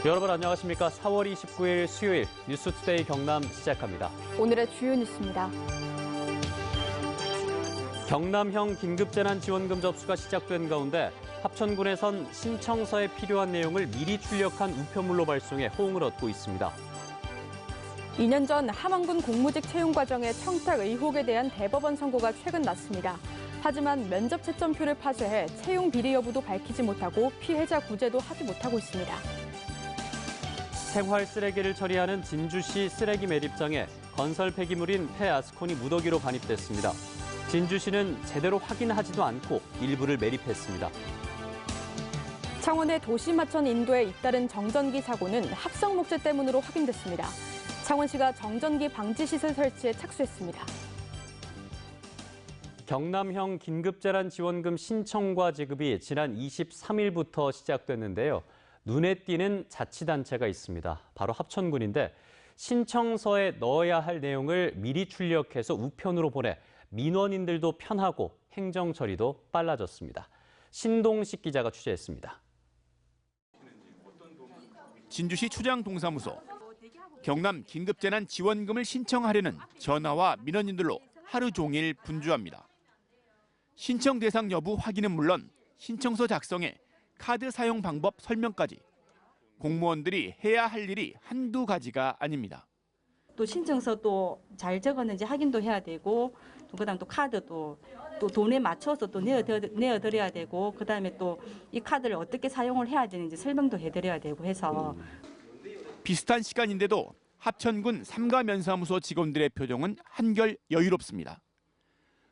여러분 안녕하십니까? 4월 29일 수요일 뉴스투데이 경남 시작합니다. 오늘의 주요 뉴스입니다. 경남형 긴급재난지원금 접수가 시작된 가운데 합천군에선 신청서에 필요한 내용을 미리 출력한 우편물로 발송해 호응을 얻고 있습니다. 2년 전 함안군 공무직 채용 과정의 청탁 의혹에 대한 대법원 선고가 최근 났습니다. 하지만 면접 채점표를 파쇄해 채용 비리 여부도 밝히지 못하고 피해자 구제도 하지 못하고 있습니다. 생활 쓰레기를 처리하는 진주시 쓰레기 매립장에 건설 폐기물인 폐아스콘이 무더기로 반입됐습니다. 진주시는 제대로 확인하지도 않고 일부를 매립했습니다. 창원의 도시마천 인도에 잇따른 정전기 사고는 합성 목재 때문으로 확인됐습니다. 창원시가 정전기 방지 시설 설치에 착수했습니다. 경남형 긴급재난지원금 신청과 지급이 지난 23일부터 시작됐는데요. 눈에 띄는 자치단체가 있습니다. 바로 합천군인데 신청서에 넣어야 할 내용을 미리 출력해서 우편으로 보내 민원인들도 편하고 행정 처리도 빨라졌습니다. 신동식 기자가 취재했습니다. 진주시 초장동사무소. 경남 긴급재난지원금을 신청하려는 전화와 민원인들로 하루 종일 분주합니다. 신청 대상 여부 확인은 물론 신청서 작성에 카드 사용 방법 설명까지 공무원들이 해야 할 일이 한두 가지가 아닙니다. 또 신청서 또 잘 적었는지 확인도 해야 되고 그다음 또 카드도 또 돈에 맞춰서 또 내어드려야 되고 그다음에 또 이 카드를 어떻게 사용을 해야 되는지 설명도 해드려야 되고 해서 비슷한 시간인데도 합천군 삼가면사무소 직원들의 표정은 한결 여유롭습니다.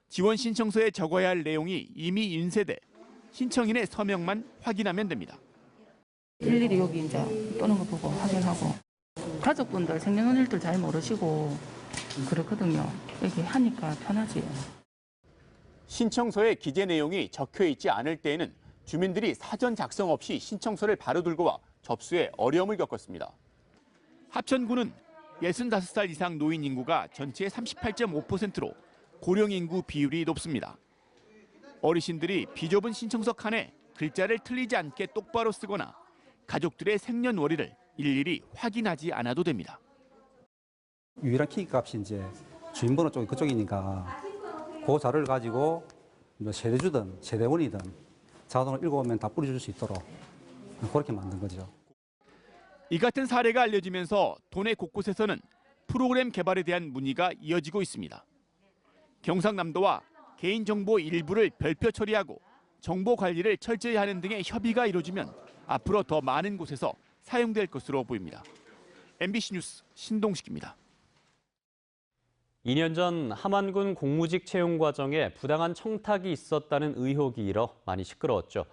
지원 신청서에 적어야 할 내용이 이미 인쇄돼 신청인의 서명만 확인하면 됩니다. 일일이 여기 이제 떠는 거 보고 확인하고 가족분들 생년월일들 잘 모르시고 그렇거든요. 여기 하니까 편하지. 신청서에 기재 내용이 적혀 있지 않을 때에는 주민들이 사전 작성 없이 신청서를 바로 들고 와 접수에 어려움을 겪었습니다. 합천군은 65살 이상 노인 인구가 전체의 38.5%로 고령 인구 비율이 높습니다. 어르신들이 비좁은 신청서 칸에 글자를 틀리지 않게 똑바로 쓰거나 가족들의 생년월일을 일일이 확인하지 않아도 됩니다. 유일한 키값이 이제 주민번호 쪽이 그쪽이니까 그 자료를 가지고 세대주든 세대원이든 자동으로 읽어오면 다 뿌려줄 수 있도록 그렇게 만든 거죠. 이 같은 사례가 알려지면서 도내 곳곳에서는 프로그램 개발에 대한 문의가 이어지고 있습니다. 경상남도와 개인정보 일부를 별표 처리하고 정보 관리를 철저히 하는 등의 협의가 이루어지면 앞으로 더 많은 곳에서 사용될 것으로 보입니다. MBC 뉴스 신동식입니다. 2년 전 함안군 공무직 채용 과정에 부당한 청탁이 있었다는 의혹이 일어 많이 시끄러웠죠.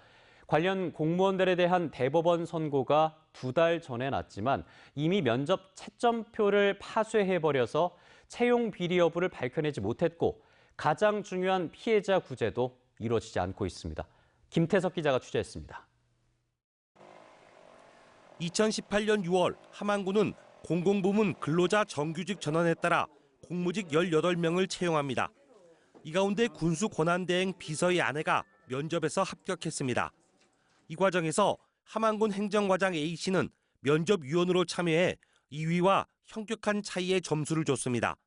관련 공무원들에 대한 대법원 선고가 2달 전에 났지만 이미 면접 채점표를 파쇄해버려서 채용 비리 여부를 밝혀내지 못했고 가장 중요한 피해자 구제도 이루어지지 않고 있습니다. 김태석 기자가 취재했습니다. 2018년 6월 함안군은 공공부문 근로자 정규직 전환에 따라 공무직 18명을 채용합니다. 이 가운데 군수 권한대행 비서의 아내가 면접에서 합격했습니다. 이 과정에서 함안군 행정과장 A씨는 면접위원으로 참여해 2위와 현격한 차이의 점수를 줬습니다.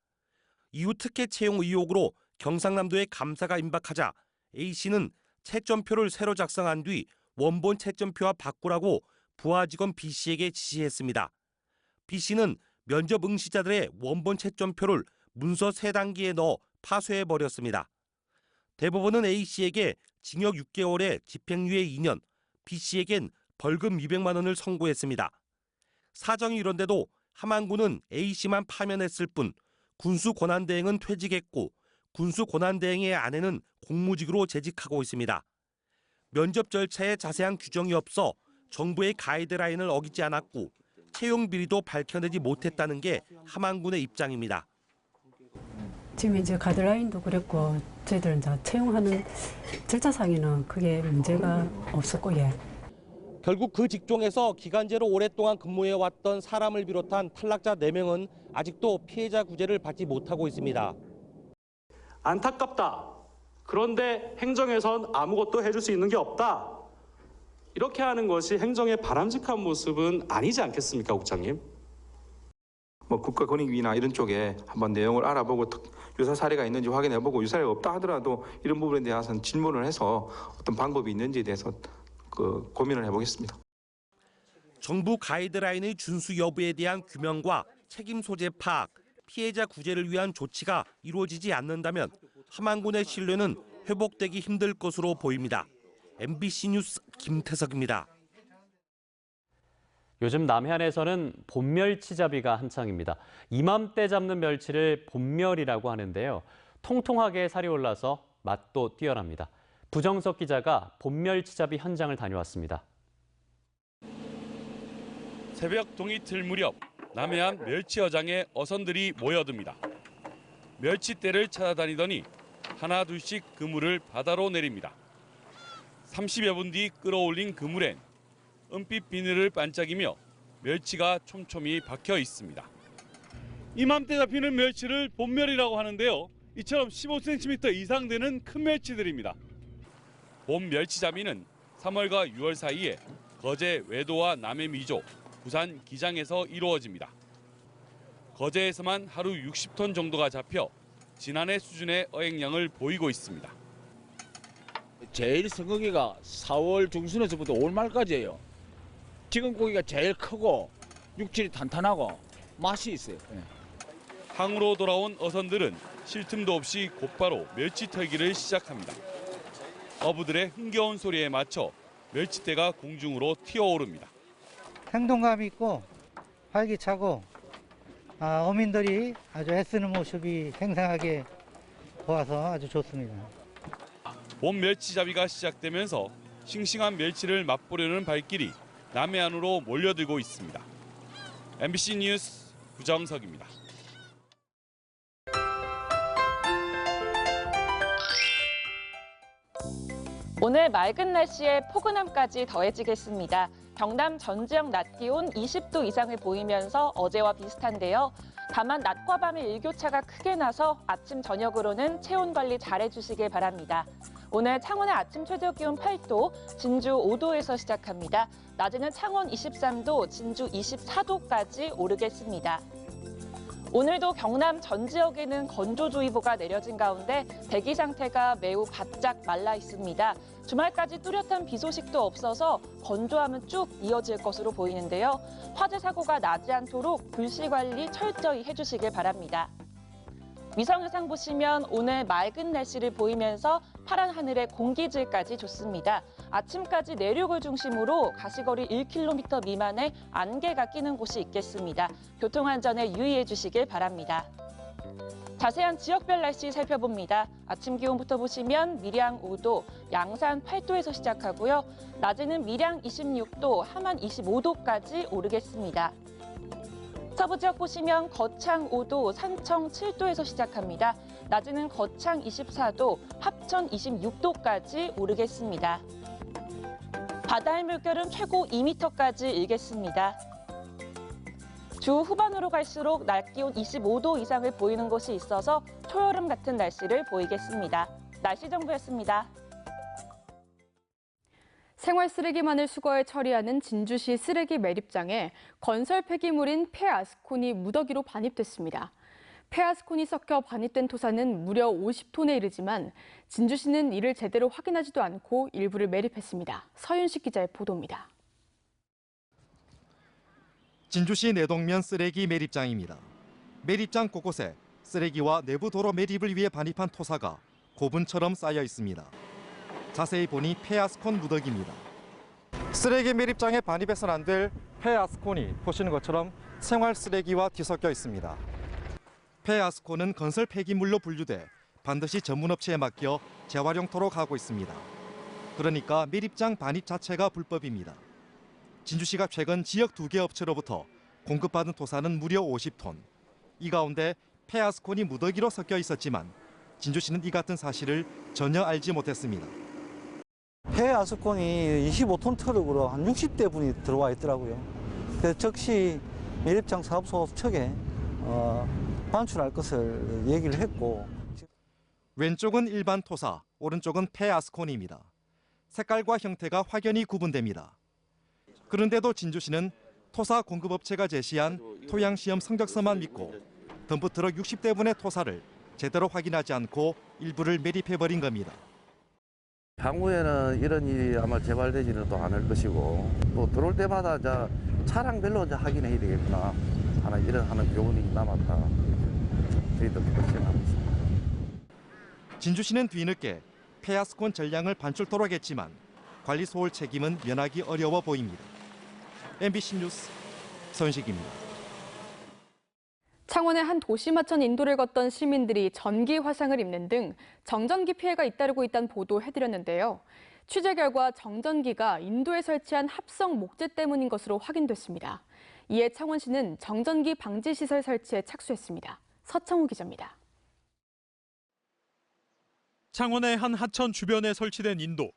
이후 특혜 채용 의혹으로 경상남도에 감사가 임박하자 A씨는 채점표를 새로 작성한 뒤 원본 채점표와 바꾸라고 부하 직원 B씨에게 지시했습니다. B씨는 면접 응시자들의 원본 채점표를 문서 3단기에 넣어 파쇄해버렸습니다. 대법원은 A씨에게 징역 6개월에 집행유예 2년, B씨에겐 벌금 200만 원을 선고했습니다. 사정이 이런데도 함안군은 A씨만 파면했을 뿐 군수 권한대행은 퇴직했고 군수 권한대행의 아내는 공무직으로 재직하고 있습니다. 면접 절차에 자세한 규정이 없어 정부의 가이드라인을 어기지 않았고 채용 비리도 밝혀내지 못했다는 게 함안군의 입장입니다. 지금 이제 가이드라인도 그랬고 저희들 이제 채용하는 절차상에는 크게 문제가 없었고 결국 그 직종에서 기간제로 오랫동안 근무해왔던 사람을 비롯한 탈락자 4명은 아직도 피해자 구제를 받지 못하고 있습니다. 안타깝다. 그런데 행정에선 아무것도 해줄 수 있는 게 없다. 이렇게 하는 것이 행정의 바람직한 모습은 아니지 않겠습니까, 국장님? 국가권익위나 이런 쪽에 한번 내용을 알아보고 유사 사례가 있는지 확인해보고 유사 사례가 없다 하더라도 이런 부분에 대해서는 질문을 해서 어떤 방법이 있는지에 대해서 고민을 해보겠습니다. 정부 가이드라인의 준수 여부에 대한 규명과 책임 소재 파악, 피해자 구제를 위한 조치가 이루어지지 않는다면 함안군의 신뢰는 회복되기 힘들 것으로 보입니다. MBC 뉴스 김태석입니다. 요즘 남해안에서는 봄멸치잡이가 한창입니다. 이맘때 잡는 멸치를 봄멸이라고 하는데요. 통통하게 살이 올라서 맛도 뛰어납니다. 부정석 기자가 봄멸치잡이 현장을 다녀왔습니다. 새벽 동이틀 무렵 남해안 멸치어장에 어선들이 모여듭니다. 멸치떼를 찾아다니더니 하나 둘씩 그물을 바다로 내립니다. 30여 분 뒤 끌어올린 그물엔 은빛 비늘을 반짝이며 멸치가 촘촘히 박혀 있습니다. 이맘때 잡히는 멸치를 봄멸이라고 하는데요. 이처럼 15cm 이상 되는 큰 멸치들입니다. 봄 멸치잡이는 3월과 6월 사이에 거제 외도와 남해 미조, 부산 기장에서 이루어집니다. 거제에서만 하루 60톤 정도가 잡혀 지난해 수준의 어획량을 보이고 있습니다. 제일 성거기가 4월 중순에서부터 5월 말까지예요. 지금 고기가 제일 크고 육질이 탄탄하고 맛이 있어요. 항으로 돌아온 어선들은 쉴 틈도 없이 곧바로 멸치 털기를 시작합니다. 어부들의 흥겨운 소리에 맞춰 멸치떼가 공중으로 튀어오릅니다. 행동감 있고 활기차고 어민들이 아주 애쓰는 모습이 생생하게 보아서 아주 좋습니다. 봄 멸치잡이가 시작되면서 싱싱한 멸치를 맛보려는 발길이 남해안으로 몰려들고 있습니다. MBC 뉴스 구정석입니다. 오늘 맑은 날씨에 포근함까지 더해지겠습니다. 경남 전 지역 낮 기온 20도 이상을 보이면서 어제와 비슷한데요. 다만 낮과 밤의 일교차가 크게 나서 아침 저녁으로는 체온 관리 잘 해주시길 바랍니다. 오늘 창원의 아침 최저 기온 8도, 진주 5도에서 시작합니다. 낮에는 창원 23도, 진주 24도까지 오르겠습니다. 오늘도 경남 전 지역에는 건조주의보가 내려진 가운데 대기 상태가 매우 바짝 말라 있습니다. 주말까지 뚜렷한 비 소식도 없어서 건조함은 쭉 이어질 것으로 보이는데요. 화재 사고가 나지 않도록 불씨 관리 철저히 해주시길 바랍니다. 위성 해상 보시면 오늘 맑은 날씨를 보이면서 파란 하늘에 공기질까지 좋습니다. 아침까지 내륙을 중심으로 가시거리 1km 미만의 안개가 끼는 곳이 있겠습니다. 교통안전에 유의해 주시길 바랍니다. 자세한 지역별 날씨 살펴봅니다. 아침 기온부터 보시면 밀양 5도, 양산 8도에서 시작하고요. 낮에는 밀양 26도, 함안 25도까지 오르겠습니다. 서부 지역 보시면 거창 5도, 산청 7도에서 시작합니다. 낮에는 거창 24도, 합천 26도까지 오르겠습니다. 바다의 물결은 최고 2m까지 일겠습니다. 주 후반으로 갈수록 낮 기온 25도 이상을 보이는 곳이 있어서 초여름 같은 날씨를 보이겠습니다. 날씨 정보였습니다. 생활 쓰레기만을 수거해 처리하는 진주시 쓰레기 매립장에 건설 폐기물인 폐아스콘이 무더기로 반입됐습니다. 폐아스콘이 섞여 반입된 토사는 무려 50톤에 이르지만 진주시는 이를 제대로 확인하지도 않고 일부를 매립했습니다. 서윤식 기자의 보도입니다. 진주시 내동면 쓰레기 매립장입니다. 매립장 곳곳에 쓰레기와 내부 도로 매립을 위해 반입한 토사가 고분처럼 쌓여 있습니다. 자세히 보니 폐아스콘 무더기입니다. 쓰레기 매립장에 반입해서는 안 될 폐아스콘이 보시는 것처럼 생활 쓰레기와 뒤섞여 있습니다. 폐아스콘은 건설 폐기물로 분류돼 반드시 전문업체에 맡겨 재활용토록 하고 있습니다. 그러니까 매립장 반입 자체가 불법입니다. 진주시가 최근 지역 2개 업체로부터 공급받은 토사는 무려 50톤. 이 가운데 폐아스콘이 무더기로 섞여 있었지만 진주시는 이 같은 사실을 전혀 알지 못했습니다. 폐아스콘이 25톤 트럭으로 한 60대 분이 들어와 있더라고요. 그래서 즉시 매립장 사업소 측에 반출할 것을 얘기를 했고. 왼쪽은 일반 토사, 오른쪽은 폐아스콘입니다. 색깔과 형태가 확연히 구분됩니다. 그런데도 진주시는 토사 공급업체가 제시한 토양시험 성적서만 믿고 덤프트럭 60대분의 토사를 제대로 확인하지 않고 일부를 매립해버린 겁니다. 향후에는 이런 일이 아마 재발되지는 또 않을 것이고 또 들어올 때마다 차량별로 확인해야 되겠구나 하는 이런 교훈이 남았다. 저희도 그렇게 생각하고 있습니다. 진주시는 뒤늦게 폐하스콘 전량을 반출토록 했지만 관리 소홀 책임은 면하기 어려워 보입니다. MBC 뉴스 서윤식입니다. 창원의 한 도시마천 인도를 걷던 시민들이 전기 화상을 입는 등 정전기 피해가 잇따르고 있다는 보도해드렸는데요. 취재 결과 정전기가 인도에 설치한 합성 목재 때문인 것으로 확인됐습니다. 이에 창원시는 정전기 방지 시설 설치에 착수했습니다. 서창우 기자입니다. 창원의 한 하천 주변에 설치된 인도.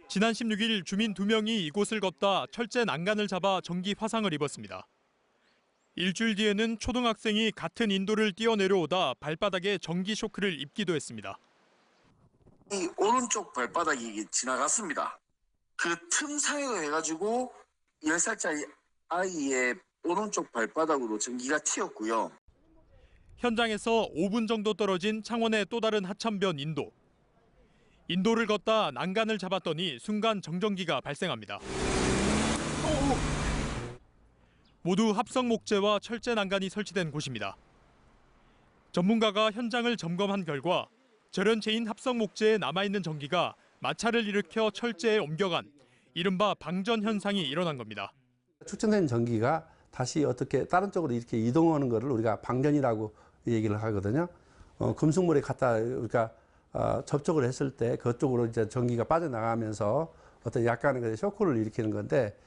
지난 16일 주민 2명이 이곳을 걷다 철제 난간을 잡아 전기 화상을 입었습니다. 일주일 뒤에는 초등학생이 같은 인도를 뛰어내려오다 발바닥에 전기 쇼크를 입기도 했습니다. 이 오른쪽 발바닥이 지나갔습니다. 그 틈 사이로 해가지고 10살짜리 아이의 오른쪽 발바닥으로 전기가 튀었고요. 현장에서 5분 정도 떨어진 창원의 또 다른 하천변 인도. 인도를 걷다 난간을 잡았더니 순간 정전기가 발생합니다. 모두 합성 목재와 철제 난간이 설치된 곳입니다. 전문가가 현장을 점검한 결과 절연체인 합성 목재에 남아있는 전기가 마찰을 일으켜 철제에 옮겨간 이른바 방전 현상이 일어난 겁니다. 축전된 전기가 다시 어떻게 다른 쪽으로 이렇게 이동하는 것을 우리가 방전이라고 얘기를 하거든요. 금속물에 갖다 우리가 접촉을 했을 때 그쪽으로 이제 전기가 빠져나가면서 어떤 약간의 쇼크를 일으키는 건데,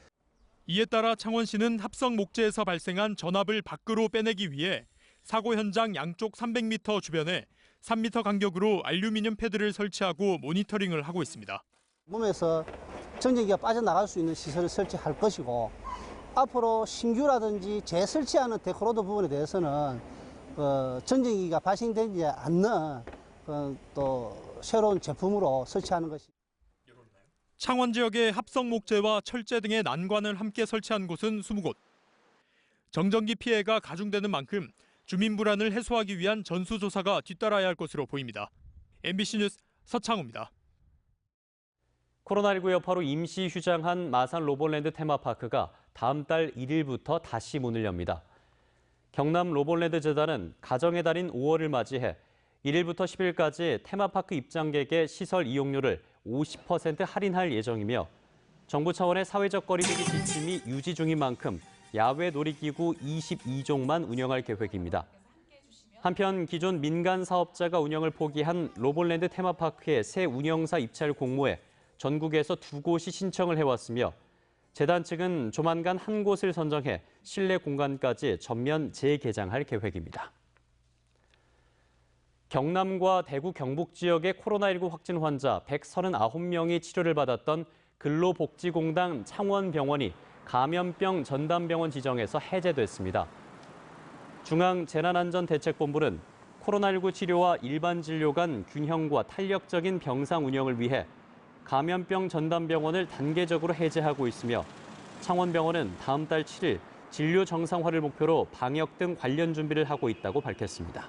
이에 따라 창원시는 합성 목재에서 발생한 전압을 밖으로 빼내기 위해 사고 현장 양쪽 300m 주변에 3m 간격으로 알루미늄 패드를 설치하고 모니터링을 하고 있습니다. 몸에서 전기가 빠져나갈 수 있는 시설을 설치할 것이고, 앞으로 신규라든지 재설치하는 데크로드 부분에 대해서는 전기가 발생되지 않는 또 새로운 제품으로 설치하는 것이. 창원 지역의 합성 목재와 철제 등의 난관을 함께 설치한 곳은 20곳. 정전기 피해가 가중되는 만큼 주민 불안을 해소하기 위한 전수조사가 뒤따라야 할 것으로 보입니다. MBC 뉴스 서창우입니다. 코로나19 여파로 임시 휴장한 마산 로봇랜드 테마파크가 다음 달 1일부터 다시 문을 엽니다. 경남 로봇랜드 재단은 가정의 달인 5월을 맞이해 1일부터 10일까지 테마파크 입장객의 시설 이용료를 50% 할인할 예정이며, 정부 차원의 사회적 거리두기 지침이 유지 중인 만큼 야외 놀이기구 22종만 운영할 계획입니다. 한편 기존 민간 사업자가 운영을 포기한 로봇랜드 테마파크의 새 운영사 입찰 공모에 전국에서 2곳이 신청을 해왔으며, 재단 측은 조만간 한 곳을 선정해 실내 공간까지 전면 재개장할 계획입니다. 경남과 대구 경북 지역의 코로나19 확진 환자 139명이 치료를 받았던 근로복지공단 창원병원이 감염병 전담병원 지정에서 해제됐습니다. 중앙재난안전대책본부는 코로나19 치료와 일반 진료 간 균형과 탄력적인 병상 운영을 위해 감염병 전담병원을 단계적으로 해제하고 있으며, 창원병원은 다음 달 7일 진료 정상화를 목표로 방역 등 관련 준비를 하고 있다고 밝혔습니다.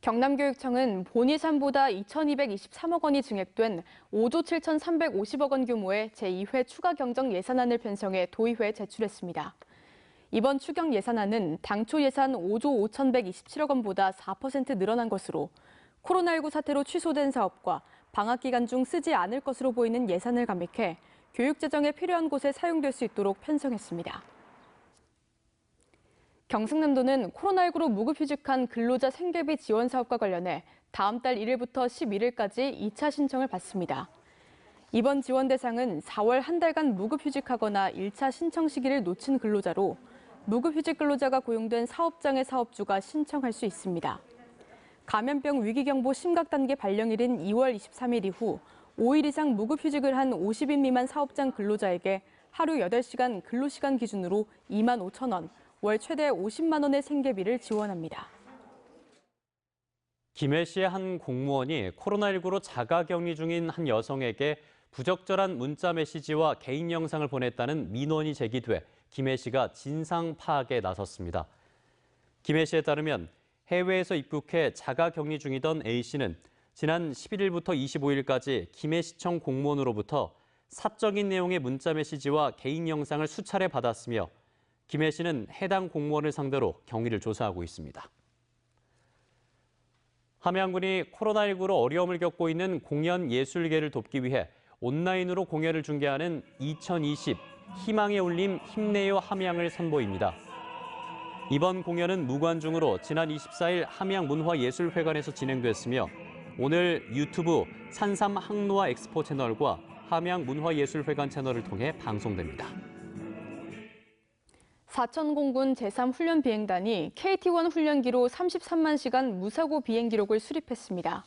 경남교육청은 본 예산보다 2,223억 원이 증액된 5조 7,350억 원 규모의 제2회 추가 경정 예산안을 편성해 도의회에 제출했습니다. 이번 추경 예산안은 당초 예산 5조 5,127억 원보다 4% 늘어난 것으로, 코로나19 사태로 취소된 사업과 방학 기간 중 쓰지 않을 것으로 보이는 예산을 감액해 교육 재정에 필요한 곳에 사용될 수 있도록 편성했습니다. 경상남도는 코로나19로 무급휴직한 근로자 생계비 지원 사업과 관련해 다음 달 1일부터 11일까지 2차 신청을 받습니다. 이번 지원 대상은 4월 한 달간 무급휴직하거나 1차 신청 시기를 놓친 근로자로, 무급휴직 근로자가 고용된 사업장의 사업주가 신청할 수 있습니다. 감염병 위기경보 심각단계 발령일인 2월 23일 이후 5일 이상 무급휴직을 한 50인 미만 사업장 근로자에게 하루 8시간 근로시간 기준으로 2만 5천 원, 월 최대 50만 원의 생계비를 지원합니다. 김해 시의 한 공무원이 코로나19로 자가격리 중인 한 여성에게 부적절한 문자 메시지와 개인 영상을 보냈다는 민원이 제기돼 김해 시가 진상 파악에 나섰습니다. 김해 시에 따르면 해외에서 입국해 자가격리 중이던 A 씨는 지난 11일부터 25일까지 김해시청 공무원으로부터 사적인 내용의 문자 메시지와 개인 영상을 수차례 받았으며 김해 씨는 해당 공무원을 상대로 경위를 조사하고 있습니다. 함양군이 코로나19로 어려움을 겪고 있는 공연 예술계를 돕기 위해 온라인으로 공연을 중계하는 2020 희망의 울림 힘내요 함양을 선보입니다. 이번 공연은 무관중으로 지난 24일 함양문화예술회관에서 진행됐으며 오늘 유튜브 산삼 항로화 엑스포 채널과 함양문화예술회관 채널을 통해 방송됩니다. 사천공군 제3훈련비행단이 KT-1 훈련기로 33만 시간 무사고 비행 기록을 수립했습니다.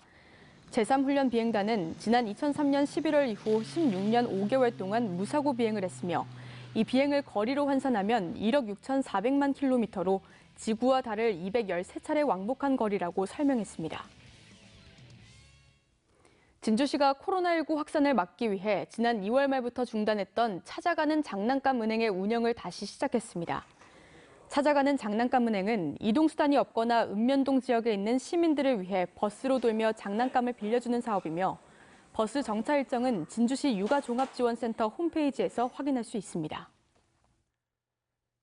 제3훈련비행단은 지난 2003년 11월 이후 16년 5개월 동안 무사고 비행을 했으며 이 비행을 거리로 환산하면 1억 6,400만 킬로미터로 지구와 달을 213차례 왕복한 거리라고 설명했습니다. 진주시가 코로나19 확산을 막기 위해 지난 2월 말부터 중단했던 찾아가는 장난감 은행의 운영을 다시 시작했습니다. 찾아가는 장난감 은행은 이동수단이 없거나 읍면동 지역에 있는 시민들을 위해 버스로 돌며 장난감을 빌려주는 사업이며 버스 정차 일정은 진주시 육아종합지원센터 홈페이지에서 확인할 수 있습니다.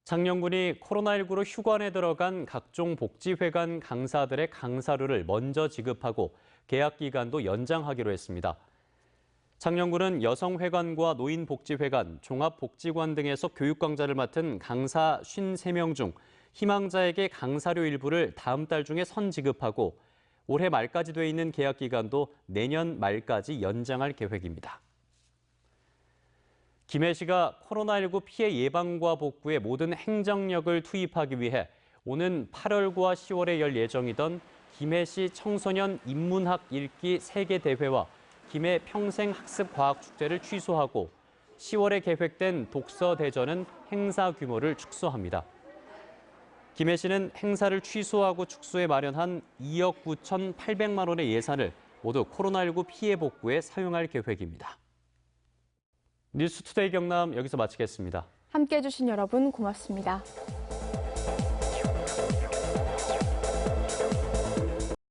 창녕군이 코로나19로 휴관에 들어간 각종 복지회관 강사들의 강사료를 먼저 지급하고 계약 기간도 연장하기로 했습니다. 창녕군은 여성회관과 노인복지회관, 종합복지관 등에서 교육 강좌를 맡은 강사 53명 중 희망자에게 강사료 일부를 다음 달 중에 선지급하고 올해 말까지 돼 있는 계약 기간도 내년 말까지 연장할 계획입니다. 김해시가 코로나19 피해 예방과 복구에 모든 행정력을 투입하기 위해 오는 8월과 10월에 열 예정이던 김해시 청소년 인문학 읽기 세계대회와 김해 평생학습과학축제를 취소하고 10월에 계획된 독서대전은 행사 규모를 축소합니다. 김해시는 행사를 취소하고 축소에 마련한 2억 9,800만 원의 예산을 모두 코로나19 피해 복구에 사용할 계획입니다. 뉴스투데이 경남 여기서 마치겠습니다. 함께해 주신 여러분 고맙습니다.